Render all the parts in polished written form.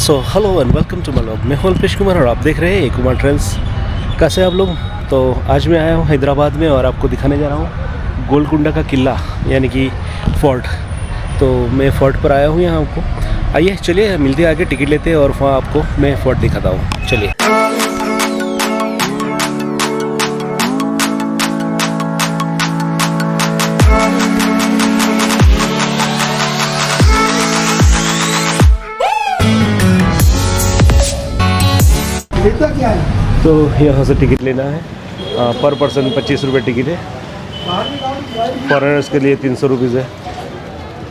So hello and welcome to my vlog. मैं हूं अल्पेश कुमार और आप देख रहे हैं ए कुमार ट्रेंड्स। कैसे आप लोग? तो आज मैं आया हूं हैदराबाद में और आपको दिखाने जा रहा हूं गोलकुंडा का किला यानी कि फोर्ट। तो मैं फोर्ट पर आया हूं यहाँ आपको। आइए चलिए मिलते हैं, आगे टिकट लेते हैं और वहाँ आपको मैं फोर्ट दिखाता हूँ। चलिए। तो यहाँ से टिकट लेना है, पर पर्सन 25 रुपये टिकट है। फॉरेनर्स के लिए 300 रुपीज़ है।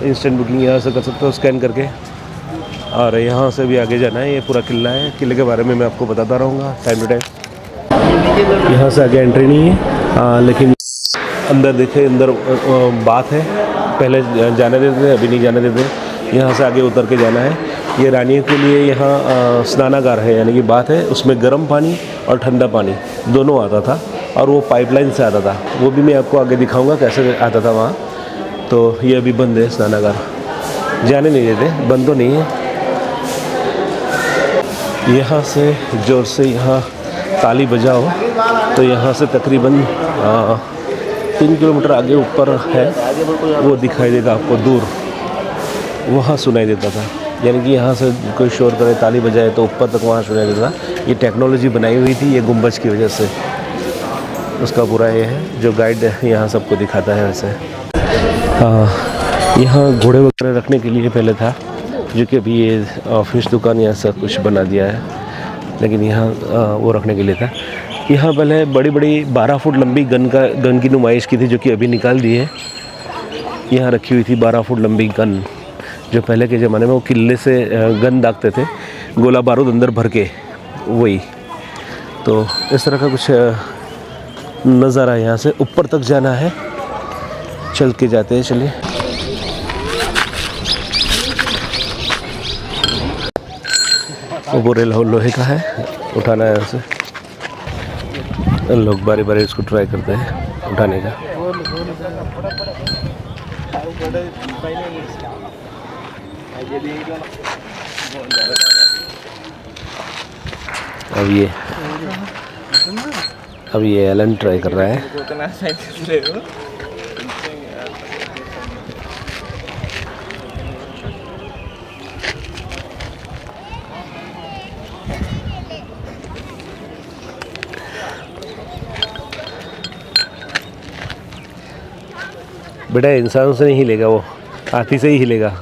इंस्टेंट बुकिंग यहाँ से कर सकते हो स्कैन करके। और यहाँ से भी आगे जाना है। ये पूरा किला है। किले के बारे में मैं आपको बताता रहूँगा टाइम टू टाइम। यहाँ से आगे एंट्री नहीं है, लेकिन अंदर देखे, अंदर बात है। पहले जाने देते थे, अभी नहीं जाने देते। यहाँ से आगे उतर के जाना है। ये रानियों के लिए यहाँ स्नानागार है, यानी कि बात है। उसमें गर्म पानी और ठंडा पानी दोनों आता था और वो पाइपलाइन से आता था। वो भी मैं आपको आगे दिखाऊंगा कैसे आता था वहाँ। तो ये अभी बंद है स्नानागार, जाने नहीं देते, बंद तो नहीं है। यहाँ से जोर से यहाँ ताली बजाओ तो यहाँ से तकरीबन 3 किलोमीटर आगे ऊपर है, वो दिखाई देगा आपको दूर, वहाँ सुनाई देता था। यानी कि यहाँ से कोई शोर करे, ताली बजाए तो ऊपर तक वहाँ सुनाई देता। ये टेक्नोलॉजी बनाई हुई थी ये गुंबज की वजह से। उसका पूरा ये है जो गाइड यहाँ सबको दिखाता है। वैसे यहाँ घोड़े वगैरह रखने के लिए पहले था, जो कि अभी ये ऑफिस दुकान यहाँ सब कुछ बना दिया है, लेकिन यहाँ वो रखने के लिए था। यहाँ पहले बड़ी बड़ी 12 फुट लंबी गन की नुमाइश की थी, जो कि अभी निकाल दी है। यहाँ रखी हुई थी 12 फुट लंबी गन, जो पहले के ज़माने में वो किले से गन दागते थे, गोला बारूद अंदर भर के, वही। तो इस तरह का कुछ नज़ारा। यहाँ से ऊपर तक जाना है, चल के जाते हैं। चलिए। वो पूरे लोहे का है, उठाना है यहाँ से। लोग बारी बारी इसको ट्राई करते हैं उठाने का। अब ये एलन ट्राई कर रहा है। बेटा इंसानों से नहीं हिलेगा, वो हाथी से ही हिलेगा।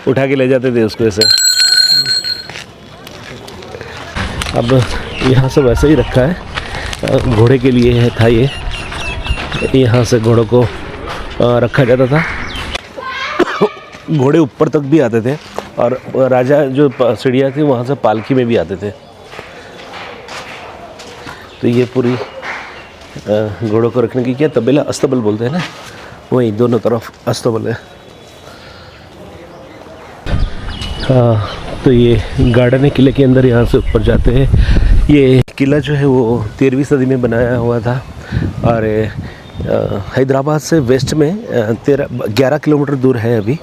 उठा के ले जाते थे उसको ऐसे। अब यहाँ से वैसे ही रखा है, घोड़े के लिए है था ये। यहाँ से घोड़ों को रखा जाता था। घोड़े ऊपर तक भी आते थे और राजा जो सीढ़ियाँ थी वहाँ से पालकी में भी आते थे। तो ये पूरी घोड़ों को रखने की क्या तबेला, अस्तबल बोलते हैं ना, वही दोनों तरफ अस्तबल है। तो ये गार्डन है किले के अंदर। यहाँ से ऊपर जाते हैं। ये किला जो है वो 13वीं सदी में बनाया हुआ था और हैदराबाद से वेस्ट में 11 किलोमीटर दूर है अभी।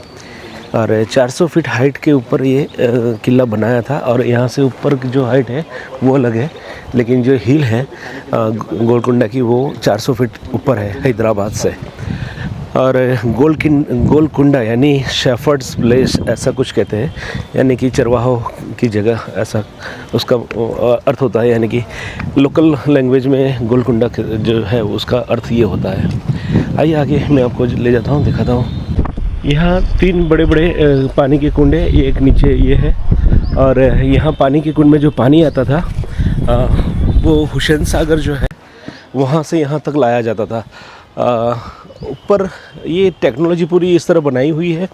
और 400 फीट हाइट के ऊपर ये किला बनाया था। और यहाँ से ऊपर की जो हाइट है वो अलग है, लेकिन जो हिल है गोलकुंडा की वो 400 फीट ऊपर है हैदराबाद से। और गोलकुंडा यानी शेफर्ड्स प्लेस ऐसा कुछ कहते हैं, यानी कि चरवाहों की जगह, ऐसा उसका अर्थ होता है। यानी कि लोकल लैंग्वेज में गोलकुंडा जो है उसका अर्थ ये होता है। आइए आगे मैं आपको ले जाता हूँ, दिखाता हूँ। यहाँ 3 बड़े बड़े पानी के कुंड है। ये एक नीचे ये है, और यहाँ पानी के कुंड में जो पानी आता था वो हुसैन सागर जो है वहाँ से यहाँ तक लाया जाता था। ऊपर ये टेक्नोलॉजी पूरी इस तरह बनाई हुई है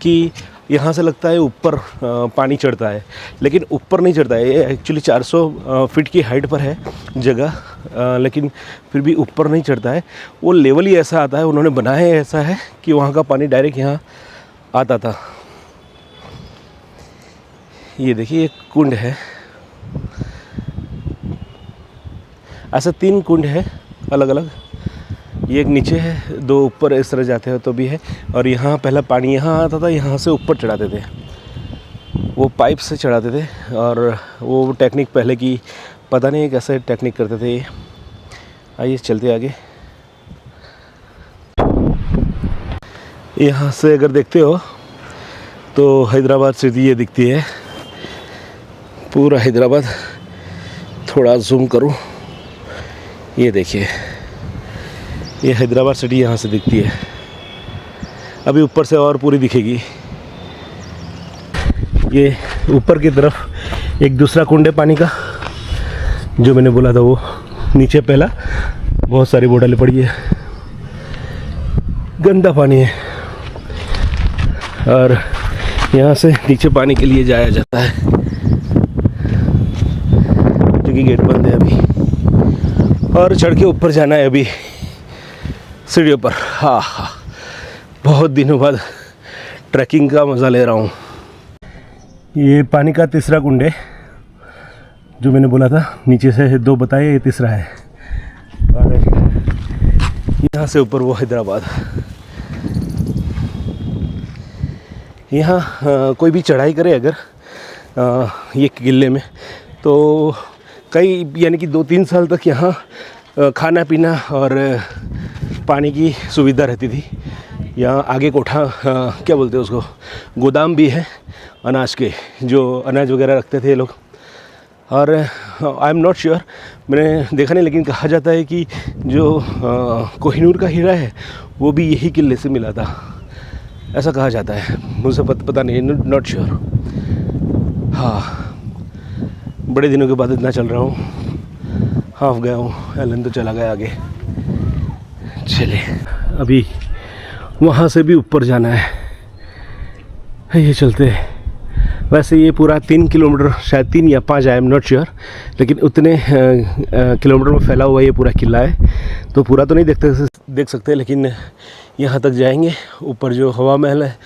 कि यहाँ से लगता है ऊपर पानी चढ़ता है, लेकिन ऊपर नहीं चढ़ता है। ये एक्चुअली 400 फीट की हाइट पर है जगह, लेकिन फिर भी ऊपर नहीं चढ़ता है। वो लेवल ही ऐसा आता है, उन्होंने बनाया ऐसा है कि वहाँ का पानी डायरेक्ट यहाँ आता था। ये देखिए एक कुंड है, ऐसा 3 कुंड है अलग अलग। ये एक नीचे है, 2 ऊपर इस तरह जाते हो तो भी है। और यहाँ पहला पानी यहाँ आता था, यहाँ से ऊपर चढ़ाते थे, वो पाइप से चढ़ाते थे, और वो टेक्निक पहले की पता नहीं कैसे टेक्निक करते थे ये। आइए चलते आगे। यहाँ से अगर देखते हो तो हैदराबाद सिटी ये दिखती है, पूरा हैदराबाद। थोड़ा जूम करूँ, ये देखिए, ये हैदराबाद सिटी यहाँ से दिखती है। अभी ऊपर से और पूरी दिखेगी। ये ऊपर की तरफ एक दूसरा कुंड है पानी का, जो मैंने बोला था वो नीचे पहला बहुत सारी बोतलें पड़ी है, गंदा पानी है। और यहाँ से नीचे पानी के लिए जाया जाता है, जो कि गेट बंद है अभी, और चढ़ के ऊपर जाना है अभी सीढ़ियों पर। हाँ, बहुत दिनों बाद ट्रैकिंग का मज़ा ले रहा हूँ। ये पानी का तीसरा कुंड है, जो मैंने बोला था नीचे से 2 बताए, ये तीसरा है। और यहाँ से ऊपर वो हैदराबाद। यहाँ कोई भी चढ़ाई करे अगर ये किले में, तो कई यानी कि 2-3 साल तक यहाँ खाना पीना और पानी की सुविधा रहती थी। यहाँ आगे कोठा क्या बोलते हैं उसको, गोदाम भी है अनाज के, जो अनाज वगैरह रखते थे लोग। और आई एम नॉट श्योर, मैंने देखा नहीं, लेकिन कहा जाता है कि जो कोहिनूर का हीरा है वो भी यही किले से मिला था, ऐसा कहा जाता है। मुझे पता नहीं, नॉट श्योर। हाँ, बड़े दिनों के बाद इतना चल रहा हूँ, हाफ गया हूँ। एलन तो चला गया आगे। चलिए अभी वहाँ से भी ऊपर जाना है, ये चलते हैं। वैसे ये पूरा 3 किलोमीटर, शायद 3 या 5, आई एम नॉट श्योर, लेकिन उतने किलोमीटर में फैला हुआ ये पूरा किला है। तो पूरा तो नहीं देख सकते, लेकिन यहाँ तक जाएंगे। ऊपर जो हवा महल है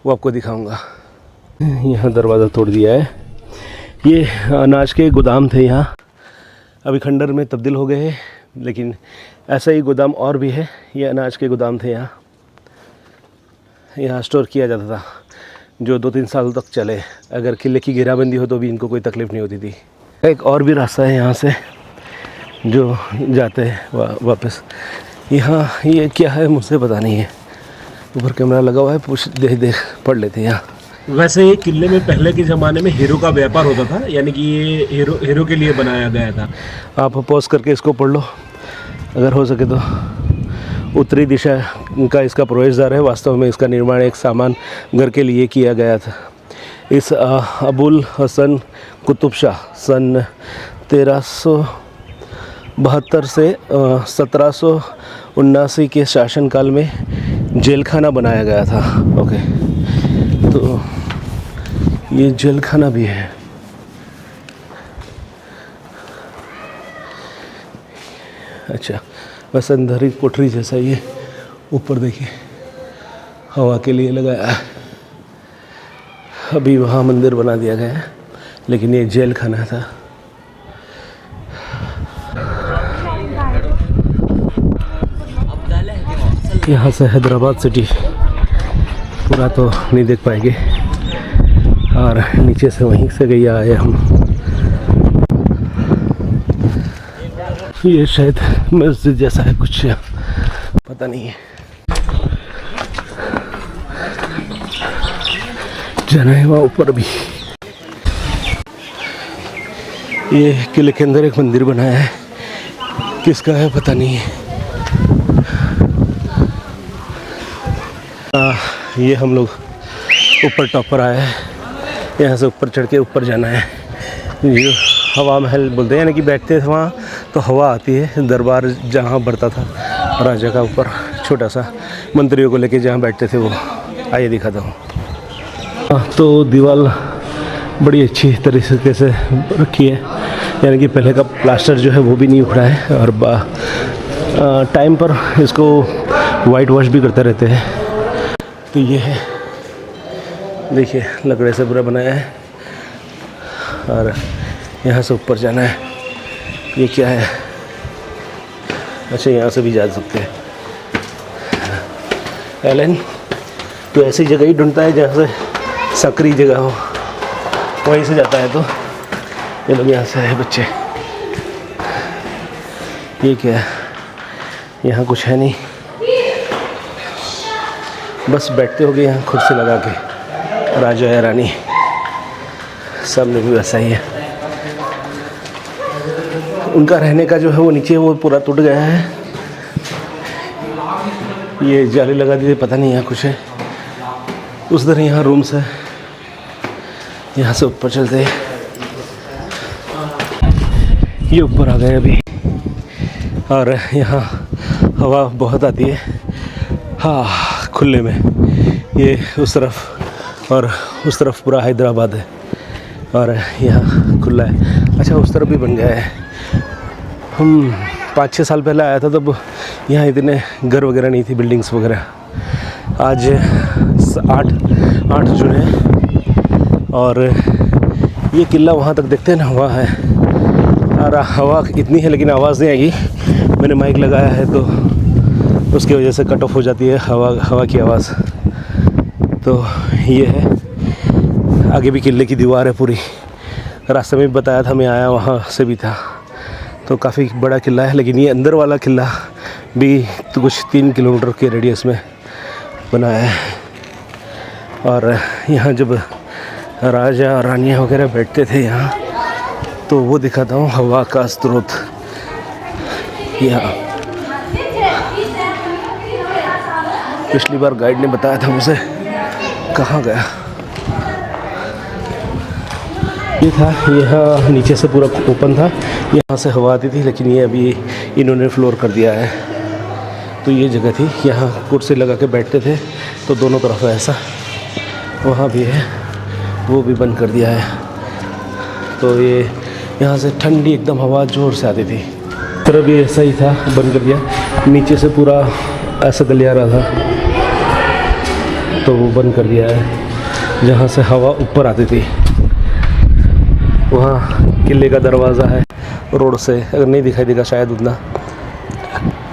वो आपको दिखाऊंगा। यहाँ दरवाज़ा तोड़ दिया है। ये अनाज के गोदाम थे यहाँ, अभी खंडर में तब्दील हो गए हैं, लेकिन ऐसा ही गोदाम और भी है। ये अनाज के गोदाम थे यहाँ स्टोर किया जाता था, जो 2-3 साल तक चले। अगर किले की घेराबंदी हो तो भी इनको कोई तकलीफ़ नहीं होती थी। एक और भी रास्ता है यहाँ से जो जाते हैं वापस। यहाँ ये क्या है मुझे पता नहीं है, ऊपर कैमरा लगा हुआ है, देख पढ़ लेते हैं यहाँ। वैसे ये किले में पहले के ज़माने में हीरो का व्यापार होता था, यानी कि ये हीरो के लिए बनाया गया था। आप पॉज करके इसको पढ़ लो अगर हो सके तो। उत्तरी दिशा का इसका प्रवेश द्वार है। वास्तव में इसका निर्माण एक सामान घर के लिए किया गया था। इस अबुल हसन कुतुब शाह सन 1372 से 1779 के शासनकाल में जेल खाना बनाया गया था। ओके, तो ये जेल खाना भी है। अच्छा, बस अंदर ही कोठरी जैसा ये ऊपर देखिए हवा के लिए लगाया है। अभी वहाँ मंदिर बना दिया गया है, लेकिन ये जेल खाना था। यहाँ से हैदराबाद सिटी पूरा तो नहीं देख पाएंगे, और नीचे से वहीं से गया आए हम। ये शायद मस्जिद जैसा है कुछ, पता नहीं है। जाना है वहाँ ऊपर भी। ये किले के अंदर एक मंदिर बनाया है, किसका है पता नहीं है। ये हम लोग ऊपर टॉप पर आए हैं। यहाँ से ऊपर चढ़ के ऊपर जाना है। ये हवा महल बोलते हैं, यानी कि बैठते थे वहाँ तो हवा आती है। दरबार जहाँ बढ़ता था राजा का, ऊपर छोटा सा मंत्रियों को लेके जहाँ बैठते थे वो। आइए दिखाता हूँ। तो दीवार बड़ी अच्छी तरीके से रखी है, यानी कि पहले का प्लास्टर जो है वो भी नहीं उखड़ा है, और टाइम पर इसको वाइट वॉश भी करते रहते हैं। तो ये है, देखिए लकड़े से पूरा बनाया है, और यहाँ से ऊपर जाना है। ये क्या है? अच्छा, यहाँ से भी जा सकते हैं। एलन तो ऐसी जगह ही ढूंढता है जहाँ से सकरी जगह हो। वहीं से जाता है। तो ये लोग यहाँ से है बच्चे। ये क्या है, यहाँ कुछ है नहीं, बस बैठते हो गए यहाँ कुर्सी लगा के। राजा या रानी सामने भी वैसा ही है। उनका रहने का जो है वो नीचे वो पूरा टूट गया है। ये जाली लगा दी थी, पता नहीं यहाँ कुछ है। उस तरह यहाँ रूम्स है, यहाँ से ऊपर चलते हैं। ये ऊपर आ गए अभी और यहाँ हवा बहुत आती है, हाँ खुले में। ये उस तरफ और उस तरफ पूरा हैदराबाद है और यहाँ खुला है। अच्छा उस तरफ भी बन गया है। हम 5-6 साल पहले आया था तब यहाँ इतने घर वगैरह नहीं थी, बिल्डिंग्स वगैरह। आज 8 जून है और ये किला वहाँ तक देखते हैं ना, हवा है और हवा इतनी है लेकिन आवाज़ नहीं आएगी। मैंने माइक लगाया है तो उसकी वजह से कट ऑफ हो जाती है हवा की आवाज़। तो ये है, आगे भी किले की दीवार है पूरी। रास्ते में भी बताया था, मैं आया वहाँ से भी था। तो काफ़ी बड़ा किला है, लेकिन ये अंदर वाला किला भी तो कुछ 3 किलोमीटर के रेडियस में बनाया है। और यहाँ जब राजा और रानियाँ वगैरह बैठते थे यहाँ, तो वो दिखाता हूँ हवा का स्रोत यहाँ। पिछली बार गाइड ने बताया था मुझे, कहाँ गया ये था। यहाँ नीचे से पूरा ओपन था, यहाँ से हवा आती थी, लेकिन ये अभी इन्होंने फ्लोर कर दिया है। तो ये जगह थी, यहाँ कुर्सी लगा के बैठते थे, तो दोनों तरफ ऐसा, वहाँ भी है, वो भी बंद कर दिया है। तो ये यहाँ से ठंडी एकदम हवा ज़ोर से आती थी। तरफ भी ऐसा ही था, बंद कर दिया। नीचे से पूरा ऐसा गलियारा था, तो वो बंद कर दिया है। जहाँ से हवा ऊपर आती थी, वहाँ किले का दरवाज़ा है। रोड से अगर नहीं दिखाई देगा शायद उतना,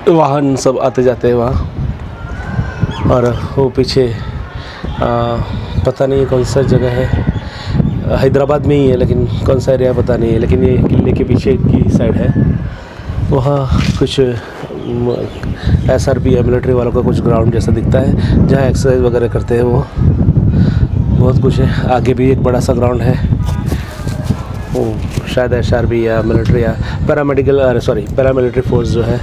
वाहन सब आते जाते हैं वहाँ। और वो पीछे पता नहीं कौन सा जगह है, हैदराबाद में ही है, लेकिन कौन सा एरिया पता नहीं है। लेकिन ये किले के पीछे की साइड है, वहाँ कुछ SRP या मिलिट्री वालों का कुछ ग्राउंड जैसा दिखता है, जहाँ एक्सरसाइज वगैरह करते हैं वो। बहुत कुछ है। आगे भी एक बड़ा सा ग्राउंड है, वो शायद SRP या मिलिट्री या पैरामिलिट्री फोर्स जो है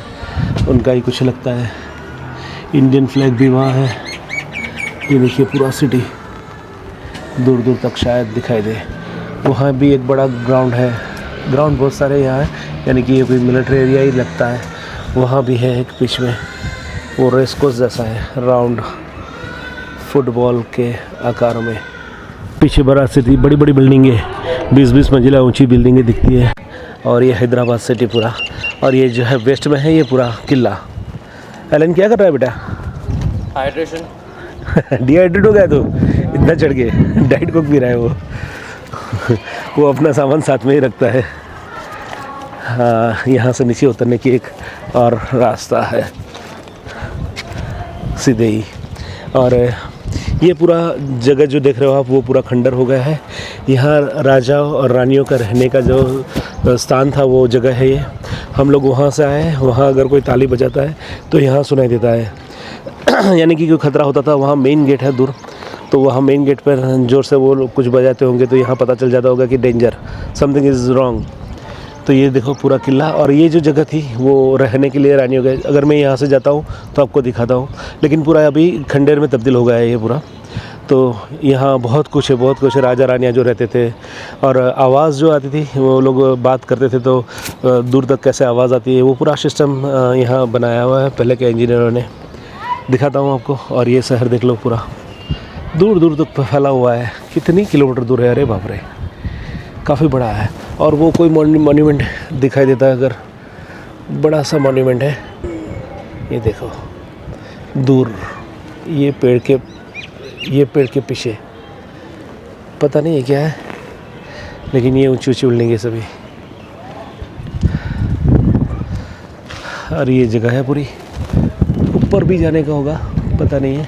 उनका ही कुछ लगता है। इंडियन फ्लैग भी वहाँ है। ये देखिए पूरा सिटी दूर दूर तक शायद दिखाई दे। वहाँ भी एक बड़ा ग्राउंड है, ग्राउंड बहुत सारे यहाँ है, यानी कि ये कोई मिलिट्री एरिया ही लगता है। वहाँ भी है एक बीच में, वो रेस कोर्स जैसा है, राउंड फुटबॉल के आकार में। पीछे बड़ा सिटी, बड़ी बड़ी बिल्डिंगें, 20-20 मंजिला ऊंची बिल्डिंगें दिखती है। और ये हैदराबाद सिटी पूरा। और ये जो है वेस्ट में है ये पूरा किला। एलन क्या कर रहा है बेटा? हाइड्रेशन। डिहाइड्रेट हो गया तो इतना चढ़ के डाइट कोक पी रहा है वो अपना सामान साथ में ही रखता है। हाँ, यहाँ से नीचे उतरने की एक और रास्ता है सीधे ही। और ये पूरा जगह जो देख रहे हो आप, वो पूरा खंडर हो गया है। यहाँ राजा और रानियों का रहने का जो स्थान था वो जगह है ये। हम लोग वहाँ से आए, वहाँ अगर कोई ताली बजाता है तो यहाँ सुनाई देता है। यानी कि कोई खतरा होता था, वहाँ मेन गेट है दूर, तो वहाँ मेन गेट पर ज़ोर से वो लोग कुछ बजाते होंगे, तो यहाँ पता चल जाता होगा कि डेंजर, समथिंग इज़ रॉन्ग। तो ये देखो पूरा किला। और ये जो जगह थी वो रहने के लिए रानियों के, अगर मैं यहाँ से जाता हूँ तो आपको दिखाता हूँ, लेकिन पूरा अभी खंडेर में तब्दील हो गया है ये पूरा। तो यहाँ बहुत कुछ है, बहुत कुछ है। राजा रानियाँ जो रहते थे, और आवाज़ जो आती थी, वो लोग बात करते थे तो दूर तक कैसे आवाज़ आती है, वो पूरा सिस्टम यहाँ बनाया हुआ है पहले के इंजीनियरों ने। दिखाता हूँ आपको। और ये शहर देख लो, पूरा दूर दूर तक फैला हुआ है। कितनी किलोमीटर दूर है, अरे बाप रे, काफ़ी बड़ा है। और वो कोई मॉन्यूमेंट दिखाई देता है अगर, बड़ा सा मॉन्यूमेंट है, ये देखो दूर, ये पेड़ के पीछे पता नहीं है क्या है, लेकिन ये ऊंची ऊंची बिल्डिंग है सभी। और ये जगह है पूरी, ऊपर भी जाने का होगा, पता नहीं है।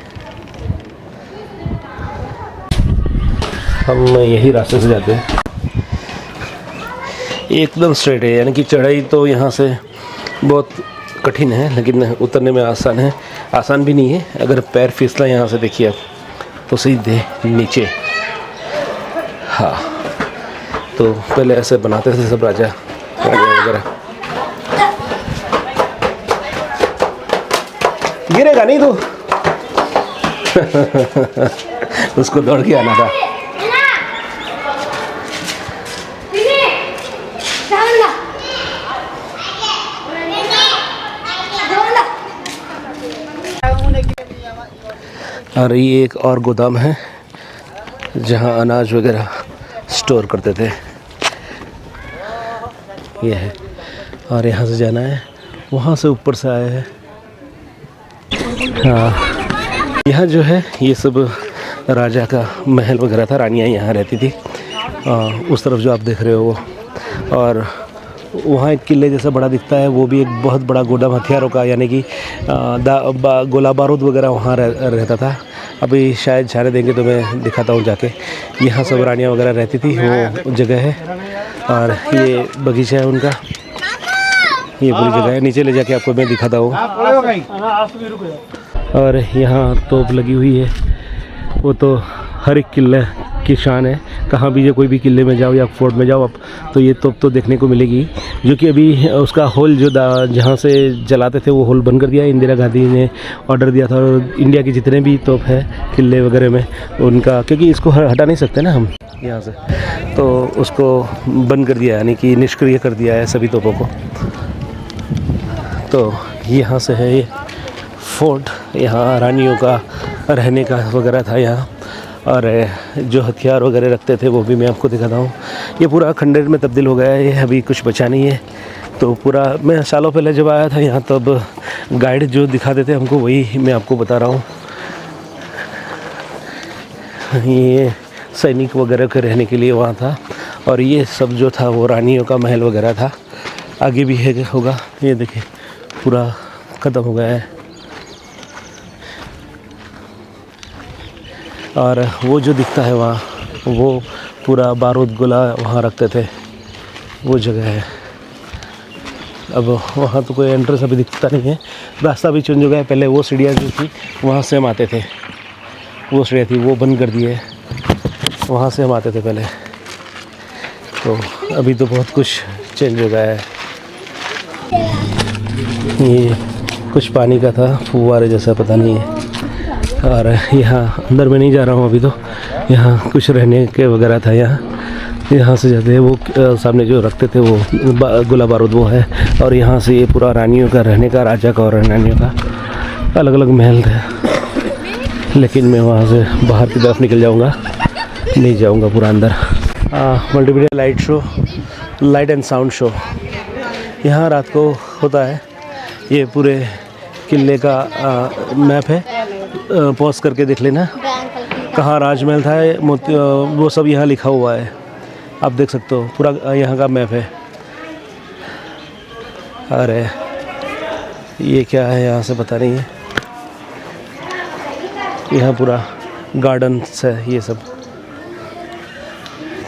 हम यही रास्ते से जाते हैं, एकदम स्ट्रेट है, यानी कि चढ़ाई तो यहाँ से बहुत कठिन है लेकिन उतरने में आसान है। आसान भी नहीं है, अगर पैर फिसला यहाँ से देखिए आप तो सीधे नीचे। हाँ, तो पहले ऐसे बनाते थे सब राजा वगैरह। गिरेगा नहीं तू उसको दौड़ के आना था। और ये एक और गोदाम है जहाँ अनाज वगैरह स्टोर करते थे, ये है। और यहाँ से जाना है, वहाँ से ऊपर से आए हैं। हाँ, यहाँ जो है ये सब राजा का महल वगैरह था, रानियाँ यहाँ रहती थी। उस तरफ जो आप देख रहे हो वो, और वहाँ एक किले जैसा बड़ा दिखता है, वो भी एक बहुत बड़ा गोदाम हथियारों का, यानी कि गोला बारूद वगैरह वहाँ रहता था। अभी शायद जाने देंगे तो मैं दिखाता हूँ जाके। यहाँ सब रानियाँ वगैरह रहती थी, वो जगह है। और ये बगीचा है उनका, ये पूरी जगह है। नीचे ले जाके आपको मैं दिखाता हूँ। और यहाँ तोप लगी हुई है, वो तो हर एक किले की शान है। कहाँ भी जो कोई भी किले में जाओ या फोर्ट में जाओ आप, तो ये तोप तो देखने को मिलेगी। जो कि अभी उसका होल जो जहाँ से जलाते थे वो होल बंद कर दिया। इंदिरा गांधी ने ऑर्डर दिया था, और इंडिया के जितने भी तोप है किले वगैरह में उनका, क्योंकि इसको हटा नहीं सकते ना हम यहाँ से, तो उसको बंद कर दिया, यानी कि निष्क्रिय कर दिया है सभी तोपों को। तो यहाँ से है ये फोर्ट, यहाँ रानियों का रहने का वगैरह था यहाँ। और जो हथियार वगैरह रखते थे वो भी मैं आपको दिखाता हूँ। ये पूरा खंडर में तब्दील हो गया है, ये अभी कुछ बचा नहीं है। तो पूरा, मैं सालों पहले जब आया था यहाँ तब गाइड जो दिखाते थे हमको वही मैं आपको बता रहा हूँ। ये सैनिक वगैरह के रहने के लिए वहाँ था, और ये सब जो था वो रानियों का महल वगैरह था। आगे भी है होगा, ये देखिए पूरा ख़त्म हो गया है। और वो जो दिखता है वहाँ, वो पूरा बारूद गोला वहाँ रखते थे, वो जगह है। अब वहाँ तो कोई एंट्रेंस अभी दिखता नहीं है, रास्ता भी चेंज हो गया है। पहले वो सीढ़ियाँ जो थी वहाँ से हम आते थे, वो सीढ़ियाँ थी वो बंद कर दी है, वहाँ से हम आते थे पहले। तो अभी तो बहुत कुछ चेंज हो गया है। ये कुछ पानी का था, फुव्वारे जैसा, पता नहीं है। और यहाँ अंदर में नहीं जा रहा हूँ अभी, तो यहाँ कुछ रहने के वगैरह था। यहाँ से जाते हैं, वो सामने जो रखते थे वो गोला बारूद वो है। और यहाँ से ये पूरा रानियों का रहने का, राजा का और रानियों का अलग अलग महल थे। लेकिन मैं वहाँ से बाहर की तरफ निकल जाऊँगा, नहीं जाऊँगा पूरा अंदर। Multimedia light show, light and sound show यहाँ रात को होता है। ये पूरे किले का मैप है, पॉज करके देख लेना कहाँ राजमहल था, वो सब यहाँ लिखा हुआ है, आप देख सकते हो। पूरा यहाँ का मैप है। अरे ये क्या है यहाँ से पता नहीं है। यहाँ पूरा गार्डन्स है, ये सब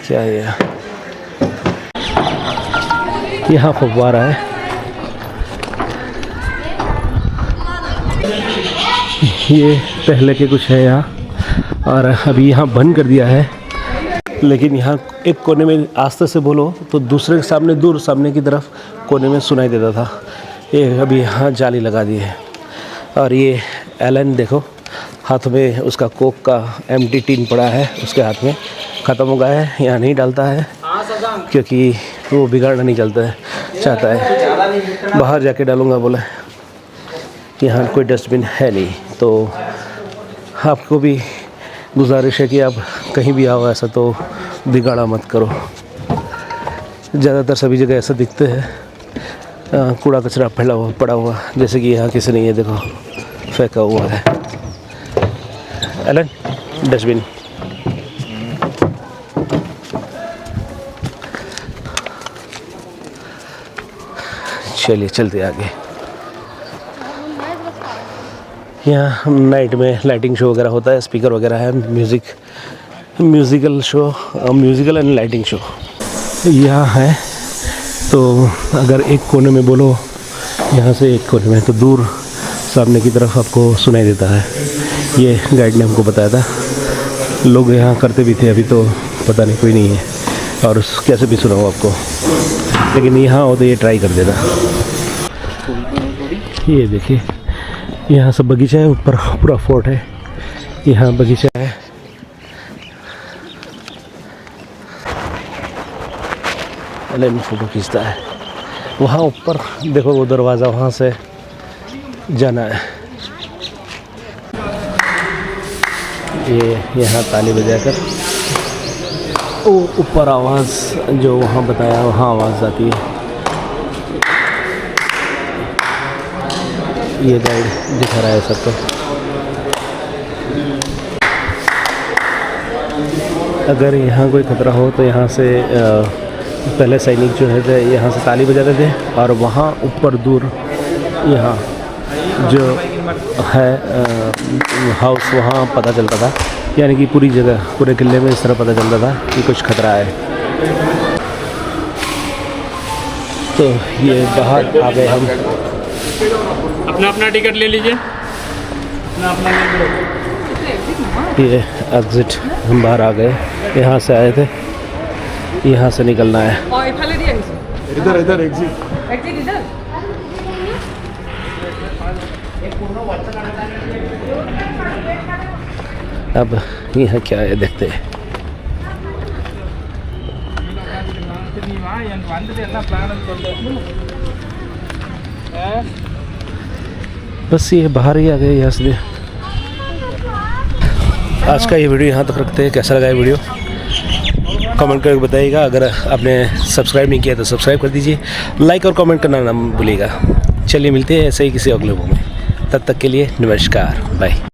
क्या है यहाँ फव्वारा है। ये पहले के कुछ है यहाँ, और अभी यहाँ बंद कर दिया है। लेकिन यहाँ एक कोने में आस्ते से बोलो तो दूसरे के सामने, दूर सामने की तरफ कोने में सुनाई देता था। ये अभी यहाँ जाली लगा दी है। और ये एलन देखो, हाथ में उसका कोक का एम्प्टी टीन पड़ा है उसके हाथ में, ख़त्म हो गया है। यहाँ नहीं डालता है क्योंकि वो बिगाड़ना नहीं चाहता है, बाहर जाके डालूँगा बोला। यहाँ कोई डस्टबिन है नहीं, तो आपको भी गुजारिश है कि आप कहीं भी आओ ऐसा तो बिगाड़ा मत करो। ज़्यादातर सभी जगह ऐसा दिखते हैं, कूड़ा कचरा फैला हुआ पड़ा हुआ, जैसे कि यहाँ किसी ने ये देखो फेंका हुआ है। Alan, dustbin. चलिए चलते आगे। यहाँ नाइट में लाइटिंग शो वगैरह होता है, स्पीकर वगैरह है, music musical show, musical and lighting show यहाँ है। तो अगर एक कोने में बोलो यहाँ से एक कोने में, तो दूर सामने की तरफ आपको सुनाई देता है। ये गाइड ने हमको बताया था। लोग यहाँ करते भी थे, अभी तो पता नहीं, कोई नहीं है और कैसे भी सुनाऊँ आपको, लेकिन यहाँ हो तो ये ट्राई कर देना। ये देखिए यहाँ सब बगीचा है, ऊपर पूरा फोर्ट है, यहाँ बगीचा है। लेकिन फ़ोटो खींचता है वहाँ ऊपर, देखो वो दरवाज़ा, वहाँ से जाना है। ये यहाँ ताली बजाकर वो ऊपर आवाज़ जो वहाँ बताया, वहाँ आवाज़ आती है। ये गाइड दिखा रहा है सबको। अगर यहाँ कोई खतरा हो तो यहाँ से पहले सैनिक जो है यहाँ से ताली बजाते थे, और वहाँ ऊपर दूर यहाँ जो है हाउस, वहाँ पता चलता था, यानी कि पूरी जगह, पूरे किले में इस तरह पता चलता था कि कुछ खतरा है। तो ये बाहर आ गए हम। अपना अपना टिकट ले लीजिए। ये एग्ज़िट, हम बाहर आ गए, यहाँ से आए थे, यहाँ से निकलना है। इधर इधर एग्जिट इधर। अब यहाँ क्या है देखते हैं। बस ये बाहर ही आ गए यहाँ से। आज का ये वीडियो यहाँ तक रखते हैं। कैसा लगा ये वीडियो कमेंट करके बताइएगा। अगर आपने सब्सक्राइब नहीं किया तो सब्सक्राइब कर दीजिए। लाइक और कमेंट करना ना भूलिएगा। चलिए मिलते हैं ऐसे ही किसी अगले वीडियो में। तब तक के लिए नमस्कार, बाय।